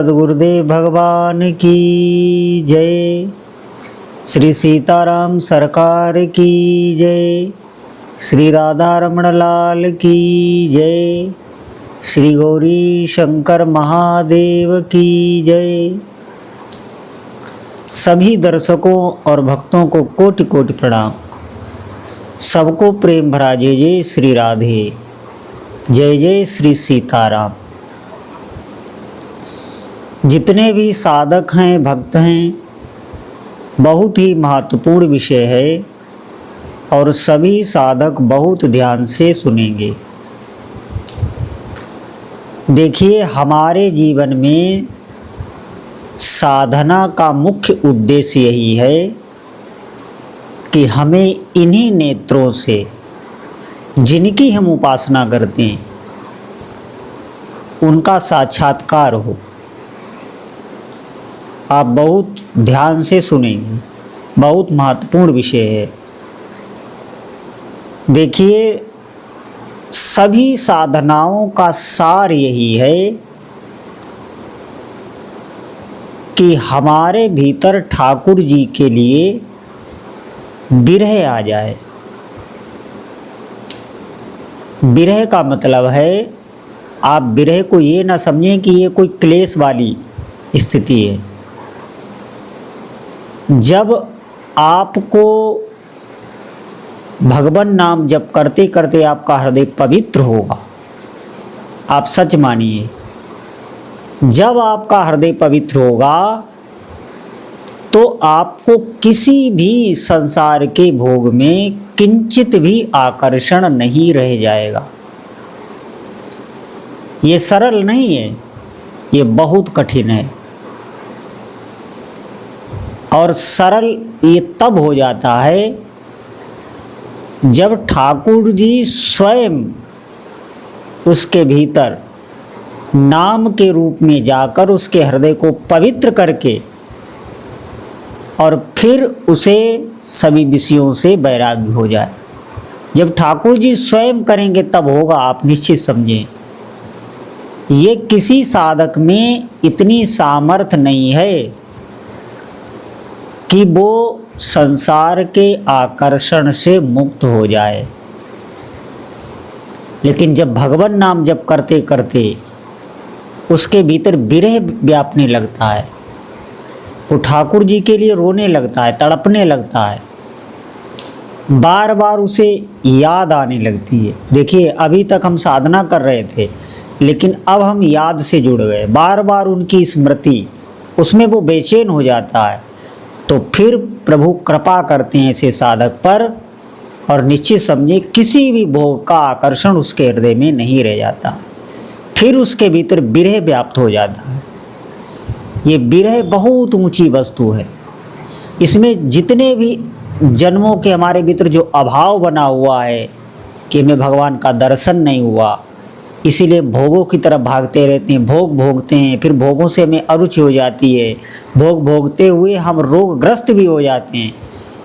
सद्गुरुदेव भगवान की जय। श्री सीताराम सरकार की जय। श्री राधा रमण लाल की जय। श्री गौरी शंकर महादेव की जय। सभी दर्शकों और भक्तों को कोटि कोटि प्रणाम। सबको प्रेम भरा जय जय श्री राधे। जय जय श्री सीताराम। जितने भी साधक हैं, भक्त हैं, बहुत ही महत्वपूर्ण विषय है और सभी साधक बहुत ध्यान से सुनेंगे। देखिए, हमारे जीवन में साधना का मुख्य उद्देश्य यही है कि हमें इन्हीं नेत्रों से, जिनकी हम उपासना करते हैं, उनका साक्षात्कार हो। आप बहुत ध्यान से सुनेंगे, बहुत महत्वपूर्ण विषय है। देखिए, सभी साधनाओं का सार यही है कि हमारे भीतर ठाकुर जी के लिए विरह आ जाए। विरह का मतलब है, आप विरह को ये ना समझें कि ये कोई क्लेश वाली स्थिति है। जब आपको भगवान नाम जप करते करते आपका हृदय पवित्र होगा, आप सच मानिए, जब आपका हृदय पवित्र होगा तो आपको किसी भी संसार के भोग में किंचित भी आकर्षण नहीं रह जाएगा। ये सरल नहीं है, ये बहुत कठिन है। और सरल ये तब हो जाता है जब ठाकुर जी स्वयं उसके भीतर नाम के रूप में जाकर उसके हृदय को पवित्र करके और फिर उसे सभी विषयों से वैराग्य हो जाए। जब ठाकुर जी स्वयं करेंगे तब होगा, आप निश्चित समझें। ये किसी साधक में इतनी सामर्थ्य नहीं है कि वो संसार के आकर्षण से मुक्त हो जाए। लेकिन जब भगवान नाम जप करते करते उसके भीतर विरह व्यापने लगता है, वो ठाकुर जी के लिए रोने लगता है, तड़पने लगता है, बार बार उसे याद आने लगती है। देखिए, अभी तक हम साधना कर रहे थे, लेकिन अब हम याद से जुड़ गए। बार बार उनकी स्मृति, उसमें वो बेचैन हो जाता है। तो फिर प्रभु कृपा करते हैं ऐसे साधक पर, और निश्चित समझे किसी भी भोग का आकर्षण उसके हृदय में नहीं रह जाता। फिर उसके भीतर विरह व्याप्त हो जाता है। ये विरह बहुत ऊंची वस्तु है। इसमें जितने भी जन्मों के हमारे भीतर जो अभाव बना हुआ है कि हमें भगवान का दर्शन नहीं हुआ, इसीलिए भोगों की तरफ भागते रहते हैं, भोग भोगते हैं, फिर भोगों से हमें अरुचि हो जाती है। भोग भोगते हुए हम रोगग्रस्त भी हो जाते हैं।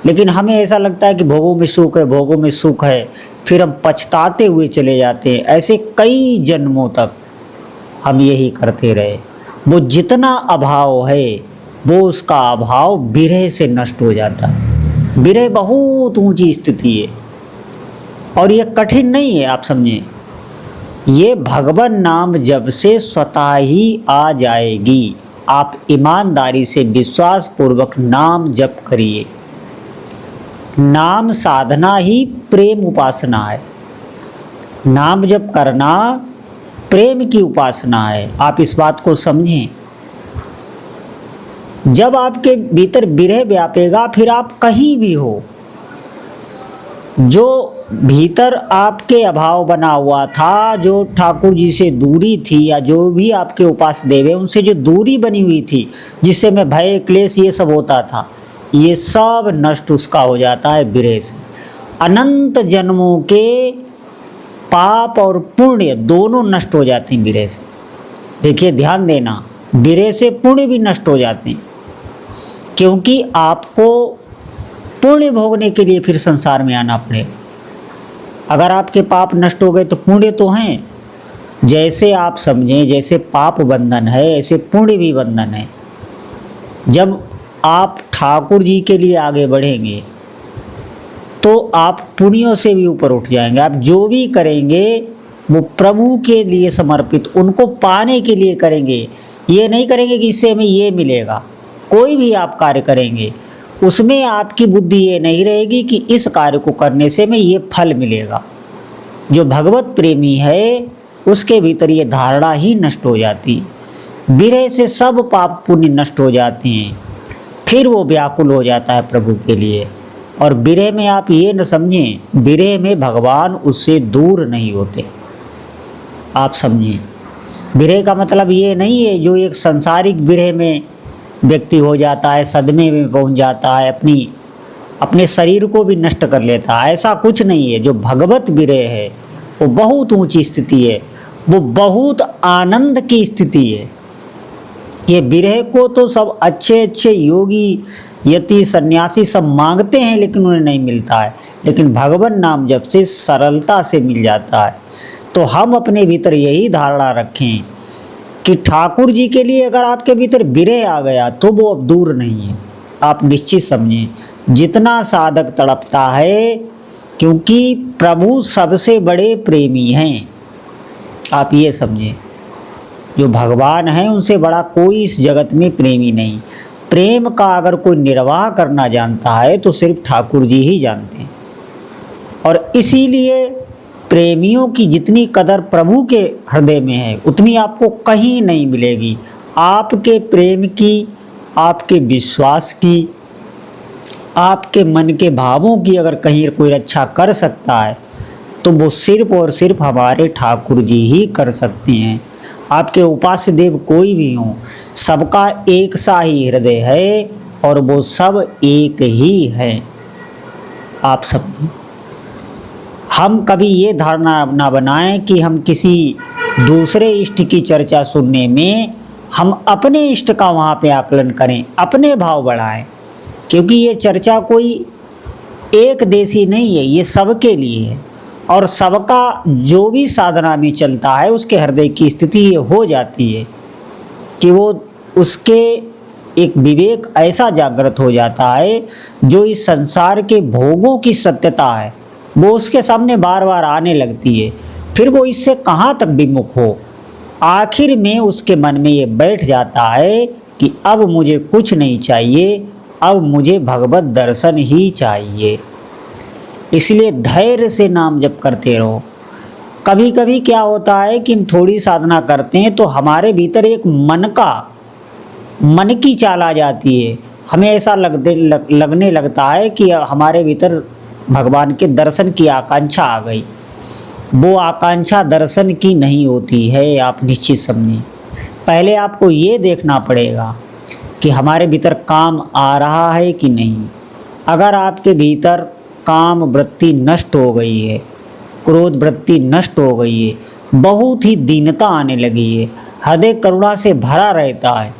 लेकिन हमें ऐसा लगता है कि भोगों में सुख है, भोगों में सुख है, फिर हम पछताते हुए चले जाते हैं। ऐसे कई जन्मों तक हम यही करते रहे। वो जितना अभाव है, वो उसका अभाव विरह से नष्ट हो जाता है। विरह बहुत ऊंची स्थिति है और ये कठिन नहीं है, आप समझें। ये भगवान नाम जब से स्वतः ही आ जाएगी। आप ईमानदारी से विश्वास पूर्वक नाम जप करिए। नाम साधना ही प्रेम उपासना है। नाम जप करना प्रेम की उपासना है। आप इस बात को समझें। जब आपके भीतर विरह व्यापेगा, फिर आप कहीं भी हो, जो भीतर आपके अभाव बना हुआ था, जो ठाकुर जी से दूरी थी, या जो भी आपके उपास्य देव है उनसे जो दूरी बनी हुई थी, जिससे में भय क्लेश ये सब होता था, ये सब नष्ट उसका हो जाता है विरह से। अनंत जन्मों के पाप और पुण्य दोनों नष्ट हो जाते हैं विरह से। देखिए, ध्यान देना, विरह से पुण्य भी नष्ट हो जाते हैं, क्योंकि आपको पुण्य भोगने के लिए फिर संसार में आना पड़ेगा। अगर आपके पाप नष्ट हो गए तो पुण्य तो हैं, जैसे आप समझें, जैसे पाप बंधन है ऐसे पुण्य भी बंधन है। जब आप ठाकुर जी के लिए आगे बढ़ेंगे तो आप पुण्यों से भी ऊपर उठ जाएंगे। आप जो भी करेंगे वो प्रभु के लिए समर्पित, उनको पाने के लिए करेंगे। ये नहीं करेंगे कि इससे हमें ये मिलेगा। कोई भी आप कार्य करेंगे उसमें आपकी बुद्धि ये नहीं रहेगी कि इस कार्य को करने से हमें ये फल मिलेगा। जो भगवत प्रेमी है उसके भीतर ये धारणा ही नष्ट हो जाती है। विरह से सब पाप पुण्य नष्ट हो जाते हैं, फिर वो व्याकुल हो जाता है प्रभु के लिए। और विरह में आप ये न समझें, विरह में भगवान उससे दूर नहीं होते। आप समझें, विरह का मतलब ये नहीं है जो एक सांसारिक विरह में व्यक्ति हो जाता है, सदमे में पहुंच जाता है, अपने शरीर को भी नष्ट कर लेता है। ऐसा कुछ नहीं है। जो भगवत विरह है वो बहुत ऊंची स्थिति है, वो बहुत आनंद की स्थिति है। ये विरह को तो सब अच्छे अच्छे योगी, यति, सन्यासी सब मांगते हैं लेकिन उन्हें नहीं मिलता है। लेकिन भगवान नाम जप से सरलता से मिल जाता है। तो हम अपने भीतर यही धारणा रखें कि ठाकुर जी के लिए अगर आपके भीतर विरह आ गया तो वो अब दूर नहीं है। आप निश्चित समझें, जितना साधक तड़पता है, क्योंकि प्रभु सबसे बड़े प्रेमी हैं। आप ये समझें, जो भगवान हैं उनसे बड़ा कोई इस जगत में प्रेमी नहीं। प्रेम का अगर कोई निर्वाह करना जानता है तो सिर्फ ठाकुर जी ही जानते हैं। और इसीलिए प्रेमियों की जितनी कदर प्रभु के हृदय में है उतनी आपको कहीं नहीं मिलेगी। आपके प्रेम की, आपके विश्वास की, आपके मन के भावों की अगर कहीं कोई रक्षा कर सकता है तो वो सिर्फ और सिर्फ हमारे ठाकुर जी ही कर सकते हैं। आपके उपास्य देव कोई भी हो, सबका एक सा ही हृदय है और वो सब एक ही है। आप सब, हम कभी ये धारणा ना बनाएं कि हम किसी दूसरे इष्ट की चर्चा सुनने में हम अपने इष्ट का वहाँ पे आकलन करें, अपने भाव बढ़ाएं। क्योंकि ये चर्चा कोई एक देशी नहीं है, ये सबके लिए है। और सबका जो भी साधना में चलता है उसके हृदय की स्थिति ये हो जाती है कि वो उसके एक विवेक ऐसा जागृत हो जाता है जो इस संसार के भोगों की सत्यता है वो उसके सामने बार बार आने लगती है। फिर वो इससे कहाँ तक विमुख हो, आखिर में उसके मन में ये बैठ जाता है कि अब मुझे कुछ नहीं चाहिए, अब मुझे भगवत दर्शन ही चाहिए। इसलिए धैर्य से नाम जप करते रहो। कभी कभी क्या होता है कि हम थोड़ी साधना करते हैं तो हमारे भीतर एक मन की चाल आ जाती है। हमें ऐसा लगने लगता है कि हमारे भीतर भगवान के दर्शन की आकांक्षा आ गई। वो आकांक्षा दर्शन की नहीं होती है। आप निश्चित समझिए, पहले आपको ये देखना पड़ेगा कि हमारे भीतर काम आ रहा है कि नहीं। अगर आपके भीतर काम वृत्ति नष्ट हो गई है, क्रोध वृत्ति नष्ट हो गई है, बहुत ही दीनता आने लगी है, हृदय करुणा से भरा रहता है,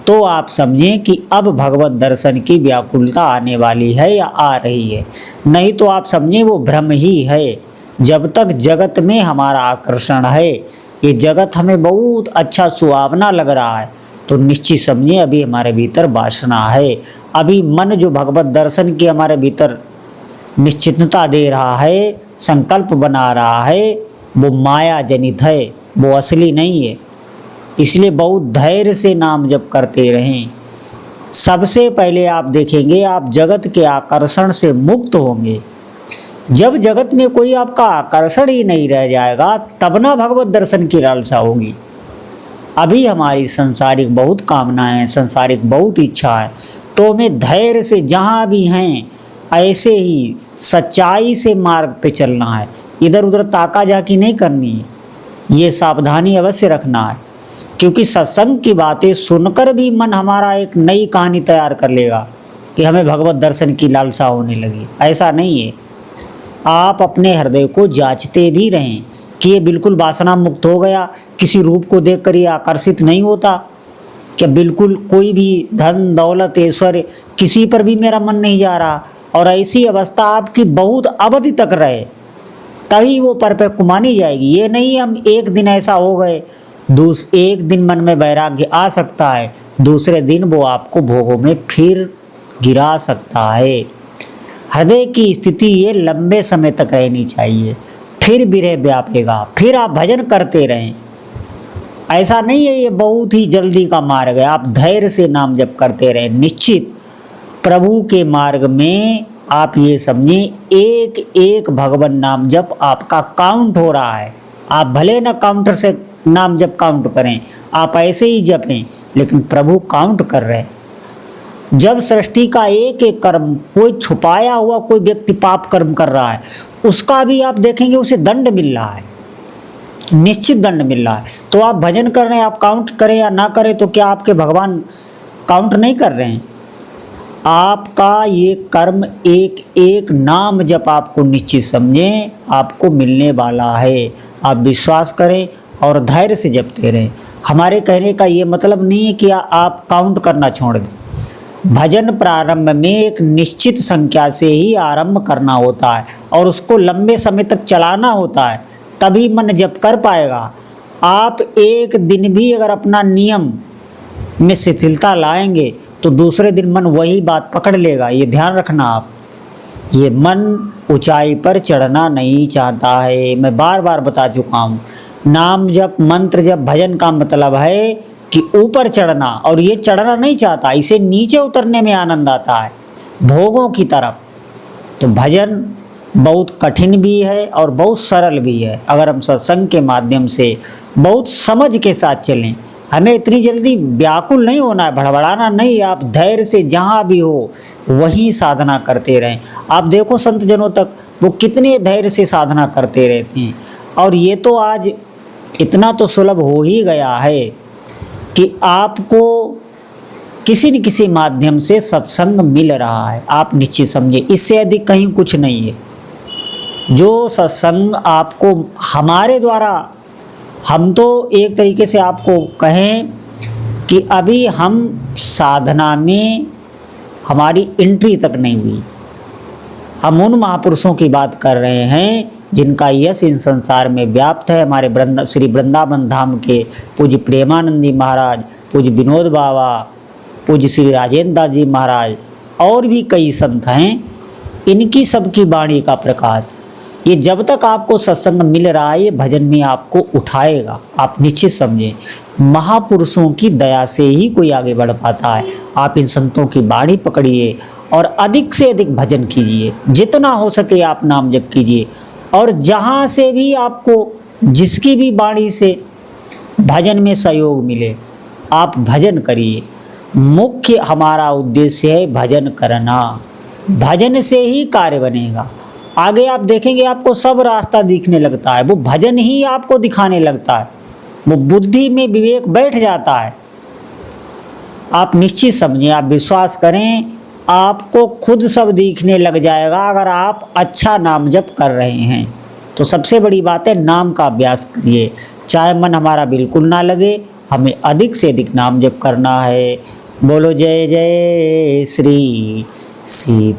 तो आप समझें कि अब भगवत दर्शन की व्याकुलता आने वाली है या आ रही है। नहीं तो आप समझें वो भ्रम ही है। जब तक जगत में हमारा आकर्षण है, ये जगत हमें बहुत अच्छा सुहावना लग रहा है, तो निश्चित समझें अभी हमारे भीतर वासना है। अभी मन जो भगवत दर्शन की हमारे भीतर निश्चितता दे रहा है, संकल्प बना रहा है, वो माया जनित है, वो असली नहीं है। इसलिए बहुत धैर्य से नाम जप करते रहें। सबसे पहले आप देखेंगे आप जगत के आकर्षण से मुक्त होंगे। जब जगत में कोई आपका आकर्षण ही नहीं रह जाएगा तब ना भगवत दर्शन की लालसा होगी। अभी हमारी संसारिक बहुत कामनाएं, संसारिक बहुत इच्छा है, तो हमें धैर्य से जहाँ भी हैं ऐसे ही सच्चाई से मार्ग पे चलना है। इधर उधर ताका झाकी नहीं करनी है। ये सावधानी अवश्य रखना है, क्योंकि सत्संग की बातें सुनकर भी मन हमारा एक नई कहानी तैयार कर लेगा कि हमें भगवत दर्शन की लालसा होने लगी। ऐसा नहीं है। आप अपने हृदय को जांचते भी रहें कि ये बिल्कुल वासना मुक्त हो गया, किसी रूप को देखकर ये आकर्षित नहीं होता, क्या बिल्कुल कोई भी धन दौलत ऐश्वर्य किसी पर भी मेरा मन नहीं जा रहा। और ऐसी अवस्था आपकी बहुत अवधि तक रहे, तभी वो परफेक्ट मानी जाएगी। ये नहीं हम एक दिन ऐसा हो गए, एक दिन मन में वैराग्य आ सकता है, दूसरे दिन वो आपको भोगों में फिर गिरा सकता है। हृदय की स्थिति ये लंबे समय तक रहनी चाहिए, फिर विरह व्यापेगा, फिर आप भजन करते रहें। ऐसा नहीं है ये बहुत ही जल्दी का मार्ग है, आप धैर्य से नाम जप करते रहें। निश्चित प्रभु के मार्ग में आप ये समझें, एक एक भगवान नाम जप आपका काउंट हो रहा है। आप भले ना काउंटर से नाम जप काउंट करें, आप ऐसे ही जपें, लेकिन प्रभु काउंट कर रहे हैं। जब सृष्टि का एक एक कर्म कोई छुपाया हुआ कोई व्यक्ति पाप कर्म कर रहा है, उसका भी आप देखेंगे उसे दंड मिल रहा है, निश्चित दंड मिल रहा है। तो आप भजन कर रहे हैं, आप काउंट करें या ना करें, तो क्या आपके भगवान काउंट नहीं कर रहे हैं? आपका ये कर्म एक एक नाम जप आपको निश्चित समझें आपको मिलने वाला है। आप विश्वास करें और धैर्य से जपते रहें। हमारे कहने का ये मतलब नहीं है कि आप काउंट करना छोड़ दें। भजन प्रारंभ में एक निश्चित संख्या से ही आरंभ करना होता है और उसको लंबे समय तक चलाना होता है, तभी मन जप कर पाएगा। आप एक दिन भी अगर अपना नियम में शिथिलता लाएंगे तो दूसरे दिन मन वही बात पकड़ लेगा। ये ध्यान रखना आप। ये मन ऊंचाई पर चढ़ना नहीं चाहता है, मैं बार बार बता चुका हूँ। नाम जप मंत्र जप भजन का मतलब है कि ऊपर चढ़ना, और ये चढ़ना नहीं चाहता, इसे नीचे उतरने में आनंद आता है, भोगों की तरफ। तो भजन बहुत कठिन भी है और बहुत सरल भी है। अगर हम सत्संग के माध्यम से बहुत समझ के साथ चलें, हमें इतनी जल्दी व्याकुल नहीं होना है, भड़बड़ाना नहीं। आप धैर्य से जहाँ भी हो वहीं साधना करते रहें। आप देखो संत जनों तक वो कितने धैर्य से साधना करते रहते हैं। और ये तो आज इतना तो सुलभ हो ही गया है कि आपको किसी न किसी माध्यम से सत्संग मिल रहा है। आप निश्चित समझिए, इससे अधिक कहीं कुछ नहीं है। जो सत्संग आपको हमारे द्वारा, हम तो एक तरीके से आपको कहें कि अभी हम साधना में हमारी एंट्री तक नहीं हुई। हम उन महापुरुषों की बात कर रहे हैं जिनका यश इन संसार में व्याप्त है। हमारे श्री वृंदावन धाम के पूज्य प्रेमानंद जी महाराज, पूज्य विनोद बाबा, पूज्य श्री राजेंद्र दास जी महाराज और भी कई संत हैं। इनकी सबकी वाणी का प्रकाश ये जब तक आपको सत्संग मिल रहा है, ये भजन में आपको उठाएगा। आप निश्चित समझें, महापुरुषों की दया से ही कोई आगे बढ़ पाता है। आप इन संतों की बाणी पकड़िए और अधिक से अधिक भजन कीजिए, जितना हो सके आप नाम जप कीजिए। और जहाँ से भी आपको जिसकी भी बाणी से भजन में सहयोग मिले, आप भजन करिए। मुख्य हमारा उद्देश्य है भजन करना, भजन से ही कार्य बनेगा। आगे आप देखेंगे आपको सब रास्ता दिखने लगता है, वो भजन ही आपको दिखाने लगता है, वो बुद्धि में विवेक बैठ जाता है। आप निश्चित समझें, आप विश्वास करें, आपको खुद सब दिखने लग जाएगा अगर आप अच्छा नाम जप कर रहे हैं। तो सबसे बड़ी बात है नाम का अभ्यास करिए, चाहे मन हमारा बिल्कुल ना लगे, हमें अधिक से अधिक नाम जप करना है। बोलो जय जय श्री सीताराम।